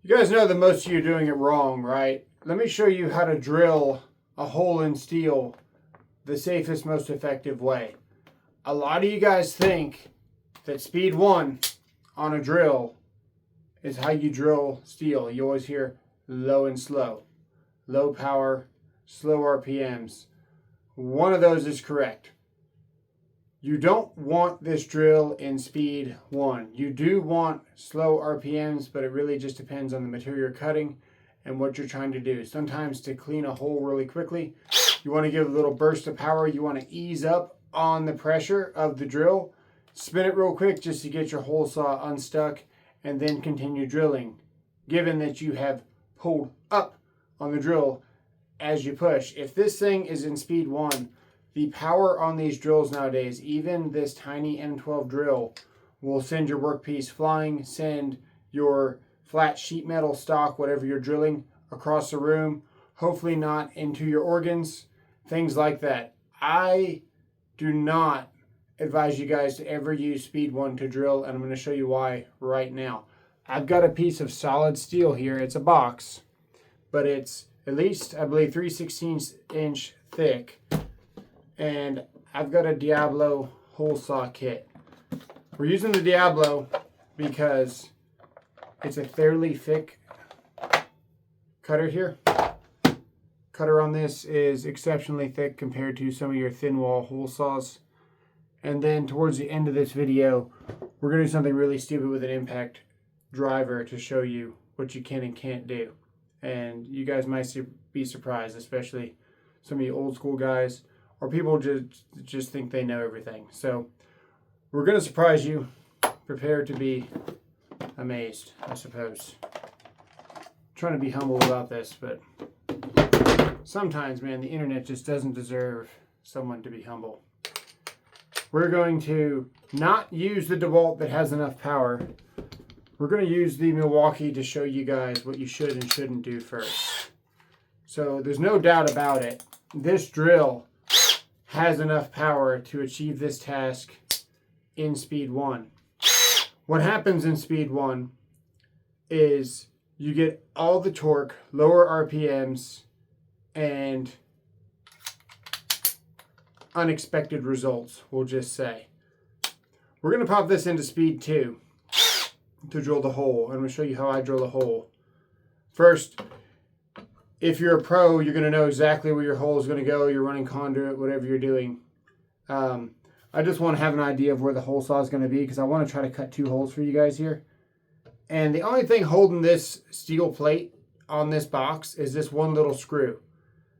You guys know that most of you are doing it wrong, right? Let me show you how to drill a hole in steel the safest, most effective way. A lot of you guys think that speed 1 on a drill is how you drill steel. You always hear low and slow, low power, slow RPMs. One of those is correct. You don't want this drill in speed 1. You do want slow RPMs, but it really just depends on the material you're cutting and what you're trying to do. Sometimes to clean a hole really quickly, you want to give a little burst of power. You want to ease up on the pressure of the drill, spin it real quick just to get your hole saw unstuck, and then continue drilling, given that you have pulled up on the drill as you push. If this thing is in speed 1, the power on these drills nowadays, even this tiny M12 drill, will send your workpiece flying, send your flat sheet metal stock, whatever you're drilling, across the room, hopefully not into your organs, things like that. I do not advise you guys to ever use speed 1 to drill, and I'm going to show you why right now. I've got a piece of solid steel here. It's a box, but it's at least, I believe, 3/16 inch thick. And I've got a Diablo hole saw kit. We're using the Diablo because it's a fairly thick cutter here. Cutter on this is exceptionally thick compared to some of your thin wall hole saws. And then towards the end of this video, we're going to do something really stupid with an impact driver to show you what you can and can't do. And you guys might be surprised, especially some of you old school guys, or people just think they know everything. So we're going to surprise you. Prepare to be amazed, I suppose. I'm trying to be humble about this, but sometimes, man, the internet just doesn't deserve someone to be humble. We're going to not use the DeWalt that has enough power. We're going to use the Milwaukee to show you guys what you should and shouldn't do first. So there's no doubt about it. This drill has enough power to achieve this task in speed 1. What happens in speed 1 is you get all the torque, lower RPMs, and unexpected results, we'll just say. We're going to pop this into speed 2 to drill the hole. I'm going to show you how I drill a hole. First, if you're a pro, you're going to know exactly where your hole is going to go. You're running conduit, whatever you're doing. I just want to have an idea of where the hole saw is going to be because I want to try to cut 2 holes for you guys here. And the only thing holding this steel plate on this box is this one little screw.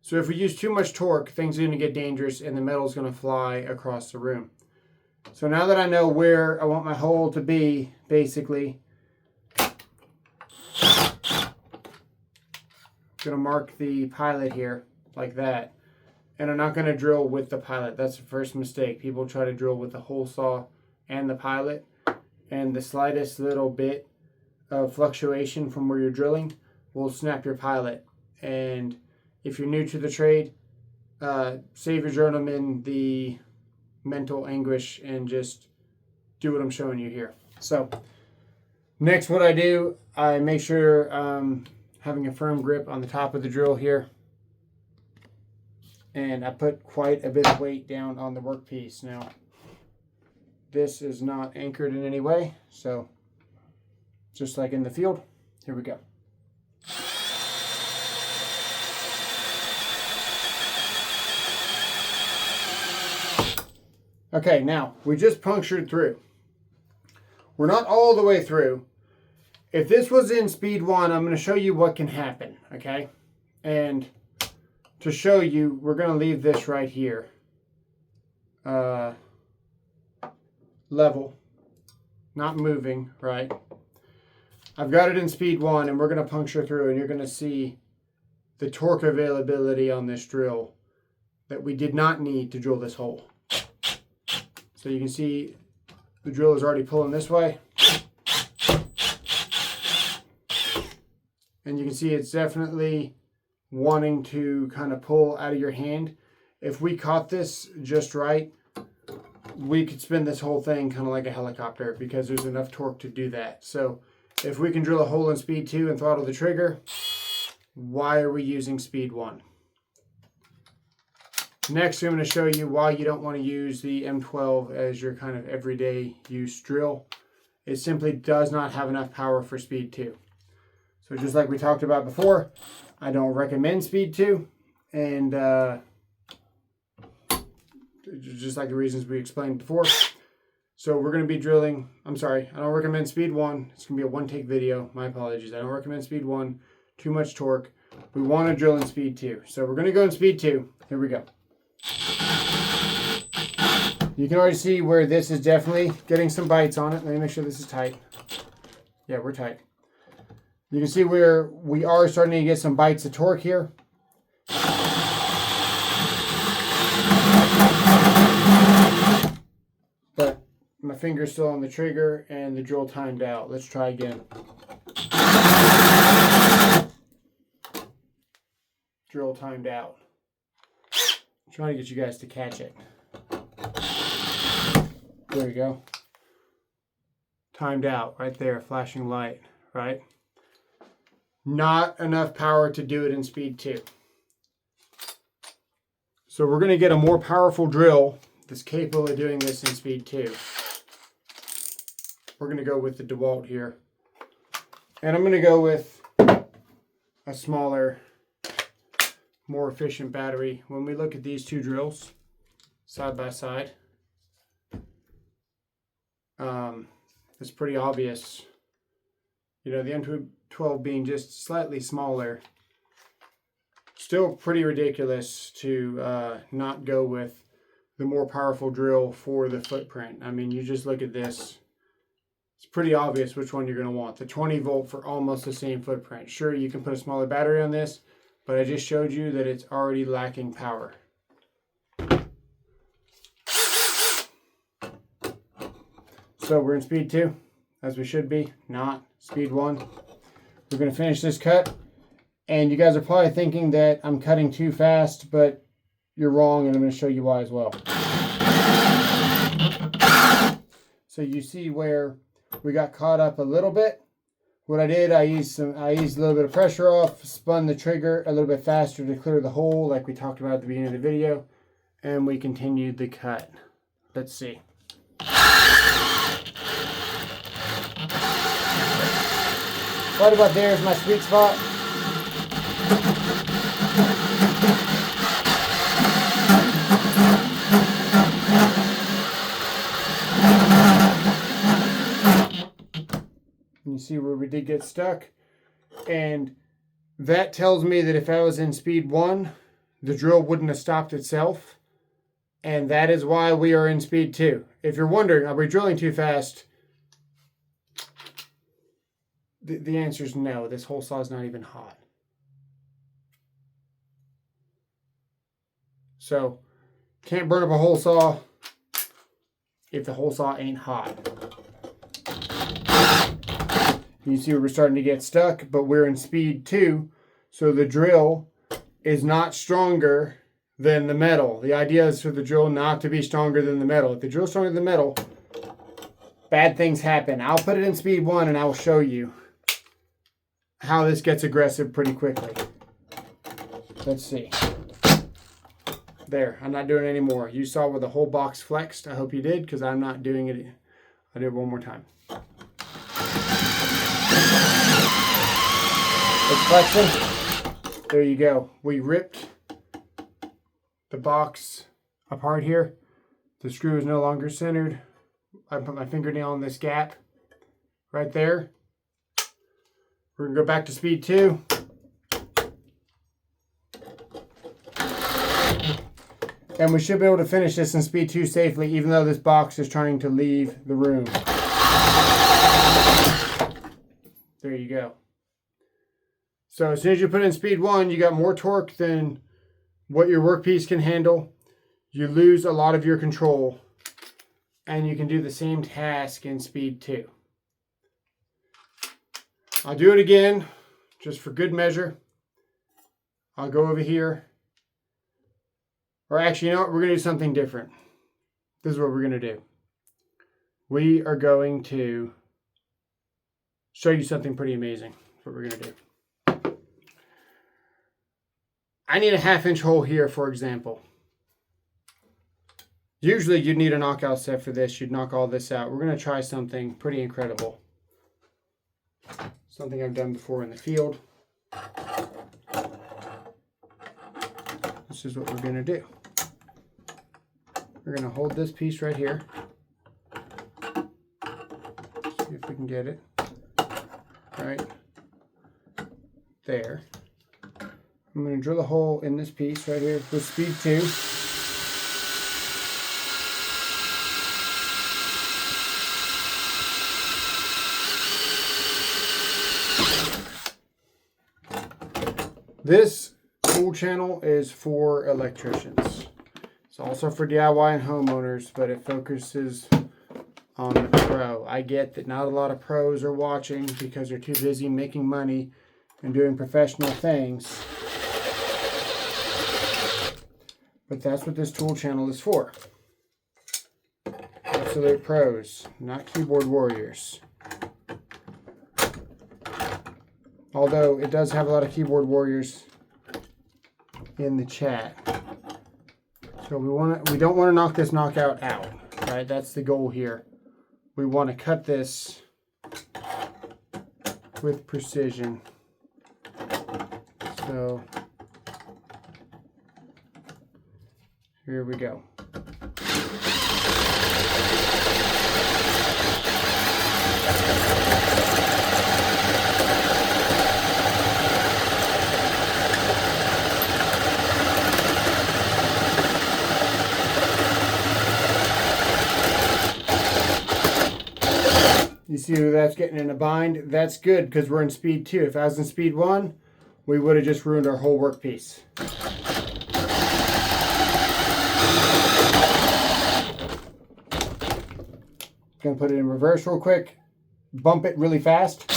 So if we use too much torque, things are going to get dangerous and the metal is going to fly across the room. So now that I know where I want my hole to be, basically, I'm going to mark the pilot here like that. And I'm not going to drill with the pilot. That's the first mistake. People try to drill with the hole saw and the pilot, and the slightest little bit of fluctuation from where you're drilling will snap your pilot. And if you're new to the trade, save your journeyman the mental anguish and just do what I'm showing you here. So next, what I do, I make sure having a firm grip on the top of the drill here, and I put quite a bit of weight down on the workpiece. Now this is not anchored in any way, so just like in the field, here we go. Okay, now we just punctured through. We're not all the way through. If this was in speed 1, I'm going to show you what can happen, okay? And to show you, we're going to leave this right here. Level, not moving, right? I've got it in speed 1, and we're going to puncture through, and you're going to see the torque availability on this drill that we did not need to drill this hole. So you can see the drill is already pulling this way. And you can see it's definitely wanting to kind of pull out of your hand. If we caught this just right, we could spin this whole thing kind of like a helicopter because there's enough torque to do that. So If we can drill a hole in speed 2 and throttle the trigger, why are we using speed 1? Next, I'm going to show you why you don't want to use the M12 as your kind of everyday use drill. It simply does not have enough power for speed 2. So just like we talked about before, I don't recommend speed 2. And just like the reasons we explained before. So we're going to be drilling, I don't recommend speed 1. It's going to be a one-take video. My apologies. I don't recommend speed 1. Too much torque. We want to drill in speed 2. So we're going to go in speed 2. Here we go. You can already see where this is definitely getting some bites on it. Let me make sure this is tight. Yeah, we're tight. You can see where we are starting to get some bites of torque here. But my finger's still on the trigger and the drill timed out. Let's try again. Drill timed out. I'm trying to get you guys to catch it. There we go. Timed out right there, flashing light, right? Not enough power to do it in speed 2. So we're going to get a more powerful drill that's capable of doing this in speed 2. We're going to go with the DeWalt here. And I'm going to go with a smaller, more efficient battery. When we look at these two drills side by side, it's pretty obvious. You know, the M12 being just slightly smaller. Still pretty ridiculous to not go with the more powerful drill for the footprint. I mean, you just look at this. It's pretty obvious which one you're going to want. The 20 volt for almost the same footprint. Sure, you can put a smaller battery on this, but I just showed you that it's already lacking power. So we're in speed 2, as we should be, not speed 1. We're going to finish this cut. And you guys are probably thinking that I'm cutting too fast, but you're wrong, and I'm going to show you why as well. So you see where we got caught up a little bit. What I did, I eased a little bit of pressure off, spun the trigger a little bit faster to clear the hole, like we talked about at the beginning of the video, and we continued the cut. Let's see. Right about there is my sweet spot. You see where we did get stuck, and that tells me that if I was in speed 1, the drill wouldn't have stopped itself, and that is why we are in speed 2. If you're wondering, are we drilling too fast? The answer is no. This hole saw is not even hot. So, can't burn up a hole saw if the hole saw ain't hot. You see we're starting to get stuck, but we're in speed 2, so the drill is not stronger than the metal. The idea is for the drill not to be stronger than the metal. If the drill's stronger than the metal, bad things happen. I'll put it in speed 1 and I will show you how this gets aggressive pretty quickly. Let's see. There, I'm not doing it anymore. You saw where the whole box flexed. I hope you did, because I'm not doing it. I'll do it one more time. It's flexing. There you go. We ripped the box apart here. The screw is no longer centered. I put my fingernail in this gap right there. We're going to go back to speed 2. And we should be able to finish this in speed 2 safely, even though this box is trying to leave the room. There you go. So as soon as you put in speed 1, you got more torque than what your workpiece can handle. You lose a lot of your control, and you can do the same task in speed 2. I'll do it again, just for good measure. I'll go over here. Or actually, you know what? We're going to do something different. This is what we're going to do. We are going to show you something pretty amazing. That's what we're going to do. I need a 1/2 inch hole here, for example. Usually you'd need a knockout set for this. You'd knock all this out. We're going to try something pretty incredible. Something I've done before in the field. This is what we're going to do. We're going to hold this piece right here. See if we can get it. Right there. I'm going to drill a hole in this piece right here with speed 2. This tool channel is for electricians. It's also for DIY and homeowners, but it focuses on the pro. I get that not a lot of pros are watching because they're too busy making money and doing professional things. But that's what this tool channel is for. Absolute pros, not keyboard warriors. Although it does have a lot of keyboard warriors in the chat. So we don't want to knock this knockout out, right? That's the goal here. We want to cut this with precision. So here we go. You see who that's getting in a bind? That's good because we're in speed 2. If I was in speed 1, we would have just ruined our whole workpiece. Gonna put it in reverse real quick. Bump it really fast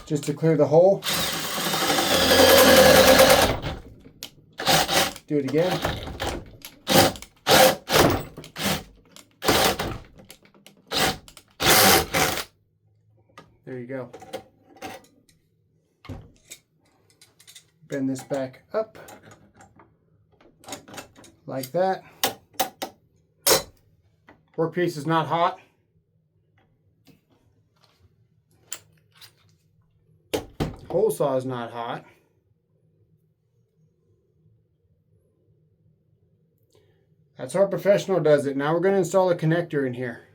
just to clear the hole. Do it again. There you go. Bend this back up like that. Workpiece is not hot. Hole saw is not hot. That's how a professional does it. Now we're going to install a connector in here.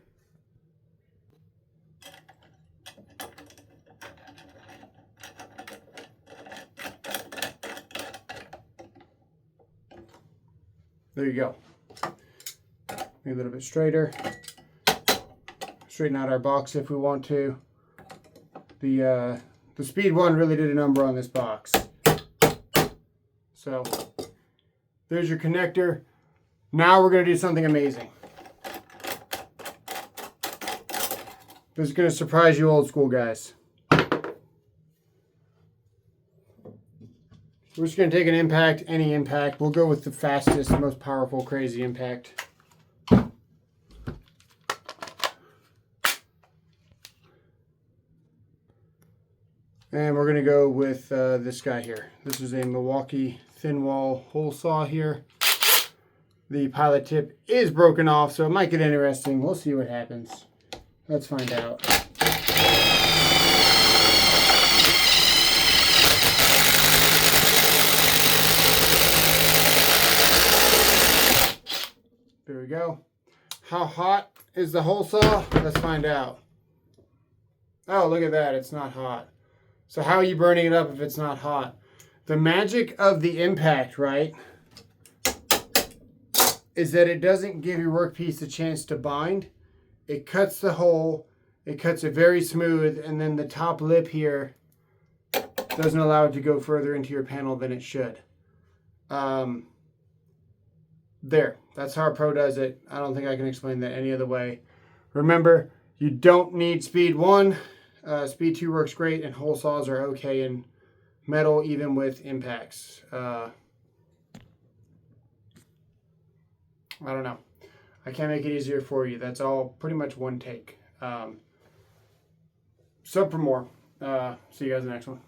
There you go. Be a little bit straighter. Straighten out our box if we want to. The speed 1 really did a number on this box. So there's your connector. Now we're going to do something amazing. This is going to surprise you old school guys. We're just going to take an impact, any impact. We'll go with the fastest, most powerful, crazy impact. And we're going to go with this guy here. This is a Milwaukee thin wall hole saw here. The pilot tip is broken off, so it might get interesting. We'll see what happens. Let's find out. There we go. How hot is the hole saw? Let's find out. Oh, look at that. It's not hot. So how are you burning it up if it's not hot? The magic of the impact, right, is that it doesn't give your workpiece a chance to bind. It cuts the hole. It cuts it very smooth. And then the top lip here doesn't allow it to go further into your panel than it should. There, that's how a pro does it. I don't think I can explain that any other way. Remember, you don't need speed 1. Speed 2 works great, and hole saws are okay in metal, even with impacts. I don't know. I can't make it easier for you. That's all pretty much one take. Sub for more. See you guys in the next one.